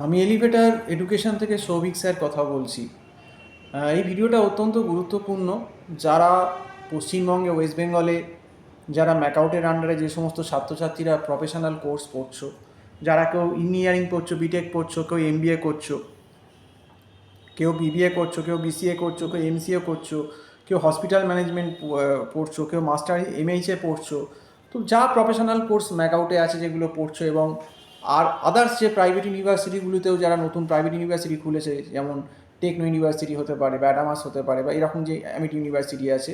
আমি elevator education থেকে Souvik sir কথা বলছি। এই ভিডিওটা অত্যন্ত গুরুত্বপূর্ণ। যারা পশ্চিমবঙ্গে, ওয়েস্ট বেঙ্গলে, যারা ম্যাকআউটের আন্ডারে যে সমস্ত ছাত্রছাত্রীরা প্রফেশনাল কোর্স পড়ছো, যারা কেউ ইঞ্জিনিয়ারিং পড়ছো, বিটেক পড়ছো, কেউ এমবিএ করছো, কেউ বিবিএ করছো, কেউ বিসিএ করছো, কেউ এমসিএ করছো, কেউ হসপিটাল ম্যানেজমেন্ট পড়ছো, কেউ মাস্টার এমএইচএ পড়ছো। তো যা প্রফেশনাল কোর্স ম্যাকআউটে আছে যেগুলো পড়ছো, এবং আর আদার্স যে প্রাইভেট ইউনিভার্সিটিগুলোতেও যারা নতুন প্রাইভেট ইউনিভার্সিটি খুলেছে, যেমন টেকনো ইউনিভার্সিটি হতে পারে, ব্যাডামাস হতে পারে, বা এরকম যে অ্যামিটি ইউনিভার্সিটি আছে,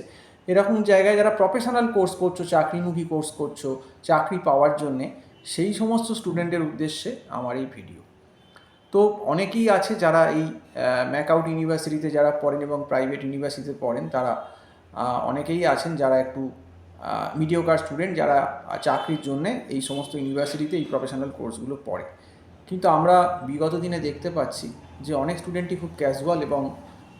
এরকম জায়গায় যারা প্রফেশনাল কোর্স করছো, চাকরিমুখী কোর্স করছো চাকরি পাওয়ার জন্যে, সেই সমস্ত স্টুডেন্টের উদ্দেশ্যে আমার এই ভিডিও। তো অনেকেই আছে যারা এই ম্যাকআউট ইউনিভার্সিটিতে যারা পড়েন এবং প্রাইভেট ইউনিভার্সিটিতে পড়েন, তারা অনেকেই আছেন যারা একটু মিডিওকার স্টুডেন্ট, যারা চাকরির জন্যে এই সমস্ত ইউনিভার্সিটিতে এই প্রফেশনাল কোর্সগুলো পড়ে। কিন্তু আমরা বিগত দিনে দেখতে পাচ্ছি যে অনেক স্টুডেন্টই খুব ক্যাজুয়াল এবং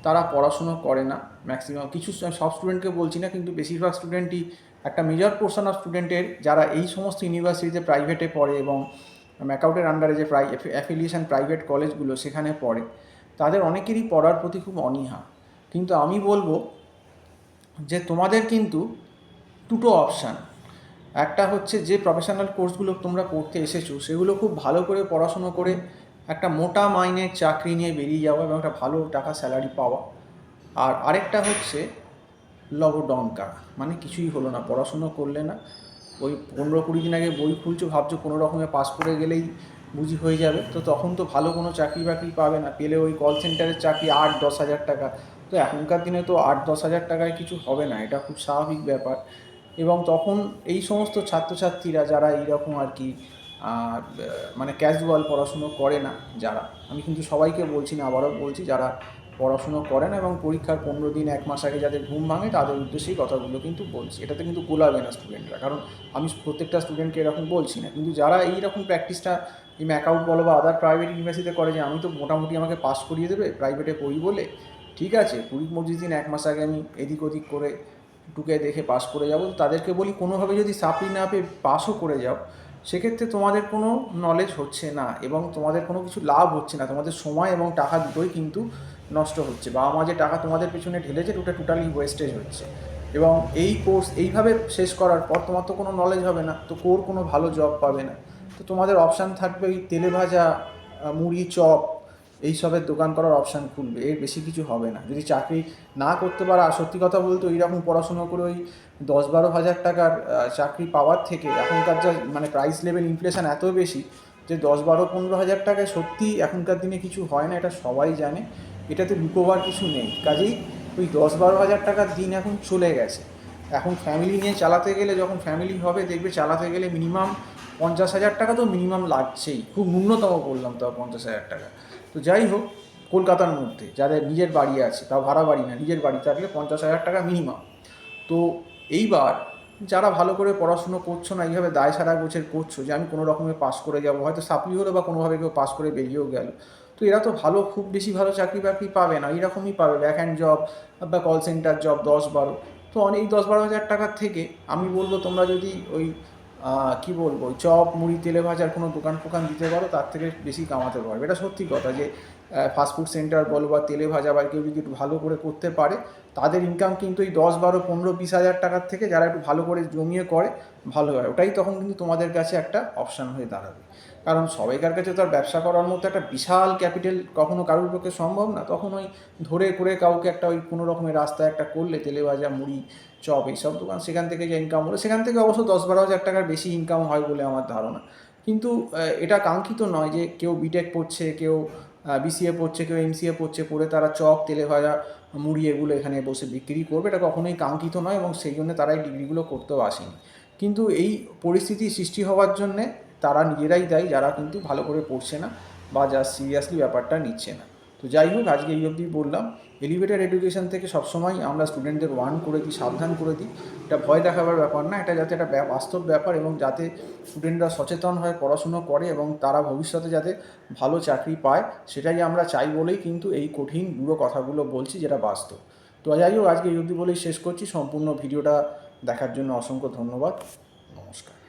তারা পড়াশুনো করে না। ম্যাক্সিমাম, কিছু সব স্টুডেন্টকে বলছি না, কিন্তু বেশিরভাগ স্টুডেন্টই, একটা মেজর পোর্শন অফ স্টুডেন্টের যারা এই সমস্ত ইউনিভার্সিটিতে প্রাইভেটে পড়ে এবং ম্যাকআউটের আন্ডারে যে অ্যাফিলিয়েশন প্রাইভেট কলেজগুলো সেখানে পড়ে, তাদের অনেকেরই পড়ার প্রতি খুব অনীহা। কিন্তু আমি বলবো যে তোমাদের কিন্তু দুটো অপশান। একটা হচ্ছে যে প্রফেশনাল কোর্সগুলো তোমরা পড়তে এসেছো সেগুলো খুব ভালো করে পড়াশুনো করে একটা মোটা মাইনের চাকরি নিয়ে বেরিয়ে যাওয়া এবং একটা ভালো টাকা স্যালারি পাওয়া। আর আরেকটা হচ্ছে লবডঙ্কা, মানে কিছুই হলো না, পড়াশুনো করলে না, ওই 15-20 দিন আগে বই খুলছো, ভাবছো কোনো রকমে পাস করে গেলেই বুঝি হয়ে যাবে। তো তখন তো ভালো কোনো চাকরি বাকরি পাবে না, পেলে ওই কল সেন্টারের চাকরি 8-10 হাজার টাকা। তো এখনকার দিনে তো 8-10 হাজার টাকায় কিছু হবে না, এটা খুব স্বাভাবিক ব্যাপার। এবং তখন এই সমস্ত ছাত্রছাত্রীরা যারা এইরকম আর কি মানে ক্যাজুয়াল পড়াশুনো করে না, যারা, আমি কিন্তু সবাইকে বলছি না, আবারও বলছি, যারা পড়াশুনো করে না এবং পরীক্ষার 15 দিন 1 মাস আগে যাদের ঘুম ভাঙে, তাদের উদ্দেশ্যেই কথাগুলো কিন্তু বলছি। এটাতে কিন্তু গোলাবে না স্টুডেন্টরা, কারণ আমি প্রত্যেকটা স্টুডেন্টকে এরকম বলছি না। কিন্তু যারা এইরকম প্র্যাকটিসটা এই ম্যাকআউট বলো বা আদার প্রাইভেট ইউনিভার্সিটিতে করে, যে আমি তো মোটামুটি আমাকে পাস করিয়ে দেবে প্রাইভেটে পড়ি বলে, ঠিক আছে 20-25 দিন 1 মাস আগে আমি এদিক ওদিক করে টুকে দেখে পাস করে যাবো, তাদেরকে বলি কোনোভাবে যদি সাপ্লি না পেয়ে পাসও করে যাও, সেক্ষেত্রে তোমাদের কোনো নলেজ হচ্ছে না এবং তোমাদের কোনো কিছু লাভ হচ্ছে না, তোমাদের সময় এবং টাকা দুটোই কিন্তু নষ্ট হচ্ছে। বাবা মা যে টাকা তোমাদের পেছনে ঢেলেছে ওটা টোটালি ওয়েস্টেজ হচ্ছে। এবং এই কোর্স এইভাবে শেষ করার পর তোমার তো কোনো নলেজ হবে না, তো কোনো ভালো জব পাবে না। তো তোমাদের অপশান থাকবে ওই তেলে ভাজা, মুড়ি, চপ, এইসবের দোকান করার অপশান খুলবে, এর বেশি কিছু হবে না। যদি চাকরি না করতে পারো, আর সত্যি কথা বলতে এইরকম পড়াশুনো করে ওই 10-12 হাজার টাকার চাকরি পাওয়ার থেকে, এখনকার যা মানে প্রাইস লেভেল, ইনফ্লেশন এত বেশি যে 10-12-15 হাজার টাকায় সত্যি এখনকার দিনে কিছু হয় না, এটা সবাই জানে। এটাতে লুকোবার কিছু নেই। কাজেই ওই 10-12 হাজার টাকার দিন এখন চলে গেছে। এখন ফ্যামিলি নিয়ে চালাতে গেলে, যখন ফ্যামিলি হবে দেখবে চালাতে গেলে মিনিমাম 50 হাজার টাকা তো মিনিমাম লাগছেই, খুব ন্যূনতম বললাম, তাও 50 হাজার টাকা। তো যাই হোক, কলকাতার মধ্যে যাদের নিজের বাড়ি আছে, তাও ভাড়া বাড়ি না, নিজের বাড়ি থাকলে 50 হাজার টাকা মিনিমাম। তো এইবার যারা ভালো করে পড়াশুনো করছো না, এইভাবে দায় সারা গোছের করছো যে আমি কোনো রকমে পাস করে যাবো, হয়তো সাপ্লি হলো বা কোনোভাবে কেউ পাস করে বেরিয়েও গেল, তো এরা তো ভালো, খুব বেশি ভালো চাকরি বাকরি পাবে না, এইরকমই পাবে ব্যাক হ্যান্ড জব বা কল সেন্টার জব 10-12। তো অনেক 10-12 হাজার টাকার থেকে আমি বলবো তোমরা যদি ওই কী বলবো, ওই চপ, মুড়ি, তেলে ভাজার কোনো দোকান ফোকান দিতে পারো, তার থেকে বেশি কামাতে পারবে। এটা সত্যি কথা যে ফাস্টফুড সেন্টার বলো বা তেলে ভাজা, বা কেউ যদি একটু ভালো করে করতে পারে, তাদের ইনকাম কিন্তু এই 10-12-15-20 হাজার টাকার থেকে, যারা একটু ভালো করে জমিয়ে করে, ভালো হয়। ওটাই তখন কিন্তু তোমাদের কাছে একটা অপশান হয়ে দাঁড়াবে। কারণ সবাইকার কাছে তো আর ব্যবসা করার মতো একটা বিশাল ক্যাপিটাল কখনো কারোর পক্ষে সম্ভব না। তখন ওই ধরে করে কাউকে একটা ওই কোনো রকমের রাস্তায় একটা করলে, তেলে ভাজা, মুড়ি, চপ, এইসব দোকান, সেখান থেকে যে ইনকাম হলো, সেখান থেকে অবশ্য 10-12 হাজার টাকার বেশি ইনকাম হয় বলে আমার ধারণা। কিন্তু এটা কাঙ্ক্ষিত নয় যে কেউ বিটেক পড়ছে, কেউ বিসিএ পড়ছে, কেউ এমসিএ পড়ছে, পড়ে তারা চপ, তেলে ভাজা, মুড়ি এগুলো এখানে বসে বিক্রি করবে। এটা কখনোই কাঙ্ক্ষিত নয় এবং সেই জন্য তারা এই ডিগ্রিগুলো করতেও আসেনি। কিন্তু এই পরিস্থিতি সৃষ্টি হওয়ার জন্যে তারা নিজেরাই দায়ী, যারা কিন্তু ভালো করে পড়ছে না বা যা সিরিয়াসলি ব্যাপারটা নিচ্ছে না। তো যাই হোক, আজকে এই অবধি বললাম। এলিভেটেড এডুকেশন থেকে সবসময় আমরা স্টুডেন্টদের ওয়ার্ন করে দিই, সাবধান করে দিই, এটা ভয় দেখাবার ব্যাপার না, এটা যাতে একটা বাস্তব ব্যাপার, এবং যাতে স্টুডেন্টরা সচেতন হয়ে পড়াশুনো করে এবং তারা ভবিষ্যতে যাতে ভালো চাকরি পায়, সেটাই আমরা চাই বলেই কিন্তু এই কঠিন বুড়ো কথাগুলো বলছি, যেটা বাস্তব। তো যাই হোক, আজকে এই অবধি বলেই শেষ করছি। সম্পূর্ণ ভিডিওটা দেখার জন্য অসংখ্য ধন্যবাদ। নমস্কার।